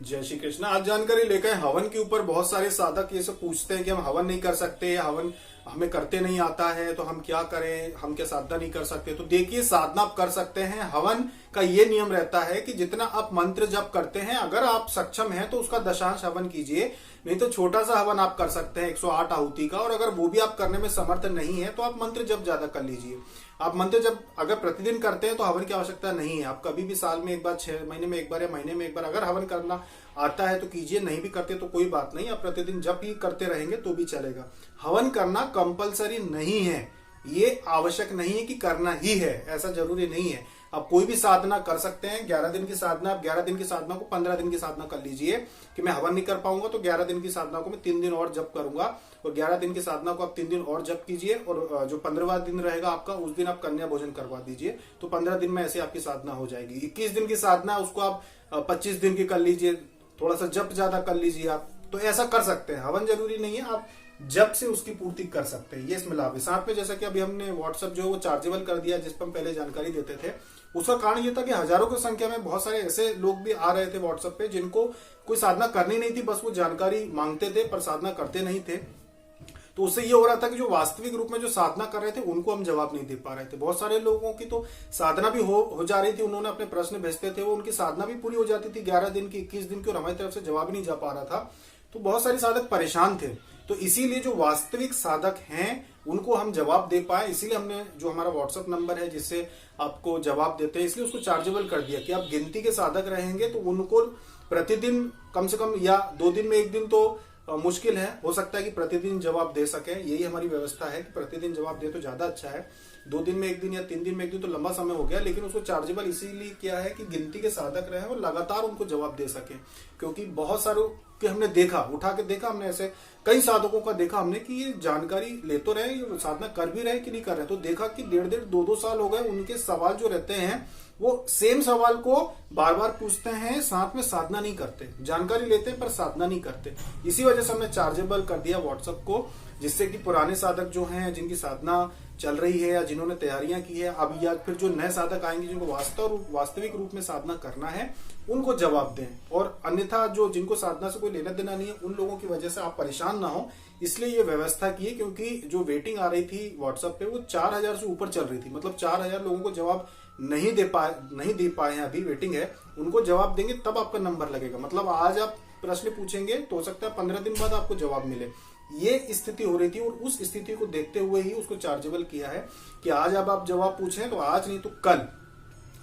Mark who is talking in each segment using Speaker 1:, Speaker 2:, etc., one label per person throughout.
Speaker 1: जय श्री कृष्ण। आज जानकारी लेकर आए हवन के ऊपर। बहुत सारे साधक ये सब पूछते हैं कि हम हवन नहीं कर सकते, हवन हमें करते नहीं आता है, तो हम क्या करें, हम क्या साधना नहीं कर सकते। तो देखिए, साधना आप कर सकते हैं। हवन का ये नियम रहता है कि जितना आप मंत्र जप करते हैं, अगर आप सक्षम हैं तो उसका दशांश हवन कीजिए, नहीं तो छोटा सा हवन आप कर सकते हैं 108 आहुति का। और अगर वो भी आप करने में समर्थ नहीं है तो आप मंत्र जप ज्यादा कर लीजिए। आप मंत्र जब अगर प्रतिदिन करते हैं तो हवन की आवश्यकता नहीं है। आप कभी भी साल में एक बार, 6 महीने में एक बार या महीने में एक बार अगर हवन करना आता है तो कीजिए, नहीं भी करते तो कोई बात नहीं। आप प्रतिदिन जब ही करते रहेंगे तो भी चलेगा। हवन करना कंपलसरी नहीं है, ये आवश्यक नहीं है कि करना ही है, ऐसा जरूरी नहीं है। आप कोई भी साधना कर सकते हैं। 11 दिन की साधना, आप 11 दिन की साधना को 15 दिन की साधना कर लीजिए कि मैं हवन नहीं कर पाऊंगा तो 11 दिन की साधना को मैं 3 दिन और जप करूंगा, और 11 दिन की साधना को आप 3 दिन और जप कीजिए, और जो 15वां दिन रहेगा आपका, उस दिन आप कन्या भोजन करवा दीजिए। तो 15 दिन में ऐसे आपकी साधना हो जाएगी। 21 दिन की साधना उसको आप 25 दिन की कर लीजिए, थोड़ा सा जप ज्यादा कर लीजिए आप, तो ऐसा कर सकते हैं। हवन जरूरी नहीं है, आप जब से उसकी पूर्ति कर सकते हैं। ये इसमें लाभ है। साथ में जैसा कि अभी हमने व्हाट्सएप जो है वो चार्जेबल कर दिया, जिस पर हम पहले जानकारी देते थे, उसका कारण ये था कि हजारों की संख्या में बहुत सारे ऐसे लोग भी आ रहे थे व्हाट्सएप पे जिनको कोई साधना करनी नहीं थी, बस वो जानकारी मांगते थे पर साधना करते नहीं थे। तो उससे ये हो रहा था कि जो वास्तविक रूप में जो साधना कर रहे थे उनको हम जवाब नहीं दे पा रहे थे। बहुत सारे लोगों की तो साधना भी हो जा रही थी, उन्होंने अपने प्रश्न भेजते थे, वो उनकी साधना भी पूरी हो जाती थी 11 दिन की, 21 दिन की, और हमारी तरफ से जवाब ही नहीं जा पा रहा था। तो बहुत सारे साधक परेशान थे। तो इसीलिए जो वास्तविक साधक हैं उनको हम जवाब दे पाए, इसीलिए हमने जो हमारा व्हाट्सएप नंबर है जिससे आपको जवाब देते हैं, इसलिए उसको चार्जेबल कर दिया कि आप गिनती के साधक रहेंगे तो उनको प्रतिदिन कम से कम, या 2 दिन में 1 दिन तो मुश्किल है, हो सकता है कि प्रतिदिन जवाब दे सके। यही हमारी व्यवस्था है कि प्रतिदिन जवाब दे तो ज्यादा अच्छा है। 2 दिन में 1 दिन या 3 दिन में 1 दिन तो लंबा समय हो गया, लेकिन उसको चार्जेबल इसीलिए किया है कि गिनती के साधक रहे और लगातार उनको जवाब दे सके। क्योंकि बहुत सारों के हमने देखा, उठा के देखा हमने, ऐसे कई साधकों का देखा हमने कि ये जानकारी ले तो रहे, ये साधना कर भी रहे कि नहीं कर रहे। तो देखा कि 1.5 2 साल हो गए, उनके सवाल जो रहते हैं वो सेम सवाल को बार बार पूछते हैं, साथ में साधना नहीं करते, जानकारी लेते हैं पर साधना नहीं करते। इसी वजह से हमने चार्जेबल कर दिया व्हाट्सएप को, जिससे कि पुराने साधक जो हैं, जिनकी साधना चल रही है या जिन्होंने तैयारियां की है अब, या फिर जो नए साधक आएंगे जिनको वास्तविक रूप में साधना करना है, उनको जवाब दें। और अन्यथा जो जिनको साधना से कोई लेना देना नहीं है, उन लोगों की वजह से आप परेशान ना हो, इसलिए ये व्यवस्था की है। क्योंकि जो वेटिंग आ रही थी व्हाट्सएप पे वो 4000 से ऊपर चल रही थी, मतलब 4000 लोगों को जवाब नहीं दे पाए हैं, अभी वेटिंग है। उनको जवाब देंगे तब आपका नंबर लगेगा। मतलब आज आप प्रश्न पूछेंगे तो हो सकता है 15 दिन बाद आपको जवाब मिले। ये स्थिति हो रही थी, और उस स्थिति को देखते हुए ही उसको चार्जेबल किया है कि आज अब आप जवाब पूछें तो आज नहीं तो कल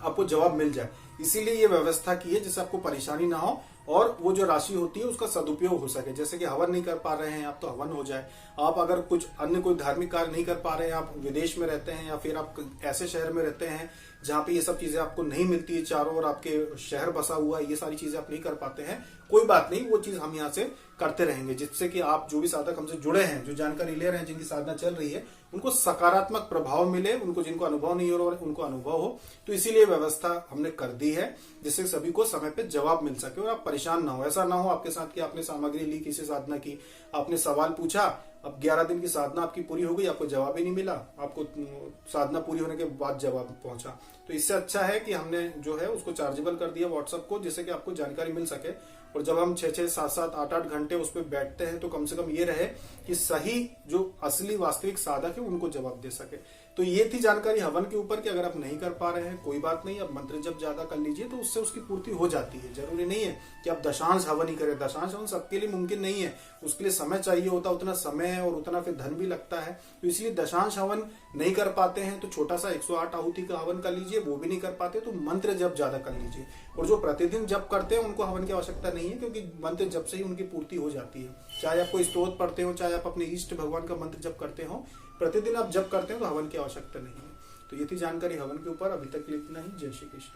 Speaker 1: आपको जवाब मिल जाए। इसीलिए ये व्यवस्था की है जिससे आपको परेशानी ना हो, और वो जो राशि होती है उसका सदुपयोग हो सके। जैसे कि हवन नहीं कर पा रहे हैं आप, तो हवन हो जाए। आप अगर कुछ अन्य कोई धार्मिक कार्य नहीं कर पा रहे हैं, आप विदेश में रहते हैं या फिर आप ऐसे शहर में रहते हैं जहाँ पे ये सब चीजें आपको नहीं मिलती है, चारों ओर आपके शहर बसा हुआ है, ये सारी चीजें आप नहीं कर पाते हैं, कोई बात नहीं, वो चीज हम यहाँ से करते रहेंगे, जिससे कि आप जो भी साधक हमसे जुड़े हैं, जो जानकारी ले रहे हैं, जिनकी साधना चल रही है, उनको सकारात्मक प्रभाव मिले, उनको जिनको अनुभव नहीं हो रहा उनको अनुभव हो। तो इसीलिए व्यवस्था हमने कर दी है, जिससे सभी को समय पे जवाब मिल सके और आप परेशान ना हो। ऐसा ना हो आपके साथ कि आपने सामग्री ली किसी साधना की, आपने सवाल पूछा, अब 11 दिन की साधना आपकी पूरी हो गई, आपको जवाब ही नहीं मिला, आपको साधना पूरी होने के बाद जवाब पहुंचा। तो इससे अच्छा है कि हमने जो है उसको चार्जेबल कर दिया व्हाट्सएप को, जिससे कि आपको जानकारी मिल सके। और जब हम 6-6, 7-7, 8-8 घंटे उस पर बैठते हैं तो कम से कम ये रहे कि सही जो असली वास्तविक साधक है उनको जवाब दे सके। तो ये थी जानकारी हवन के ऊपर कि अगर आप नहीं कर पा रहे हैं कोई बात नहीं, अब मंत्र जब ज्यादा कर लीजिए तो उससे उसकी पूर्ति हो जाती है। जरूरी नहीं है कि आप दशांश हवन ही करें। दशांश हवन सबके लिए मुमकिन नहीं है, उसके लिए समय चाहिए होता, उतना समय और उतना फिर धन भी लगता है। तो इसलिए दशांश हवन नहीं कर पाते हैं तो छोटा सा 108 आहुति का हवन कर लीजिए, वो भी नहीं कर पाते तो मंत्र जप ज्यादा कर लीजिए। और जो प्रतिदिन जप करते हैं उनको हवन की आवश्यकता नहीं है, क्योंकि मंत्र जप से ही उनकी पूर्ति हो जाती है। चाहे आप कोई स्तोत्र पढ़ते हो, चाहे आप अपने इष्ट भगवान का मंत्र जप करते हो, प्रतिदिन आप जप करते हो तो हवन की आवश्यकता नहीं है। तो ये थी जानकारी हवन के ऊपर। अभी तक के लिए इतना ही। जय श्री कृष्ण।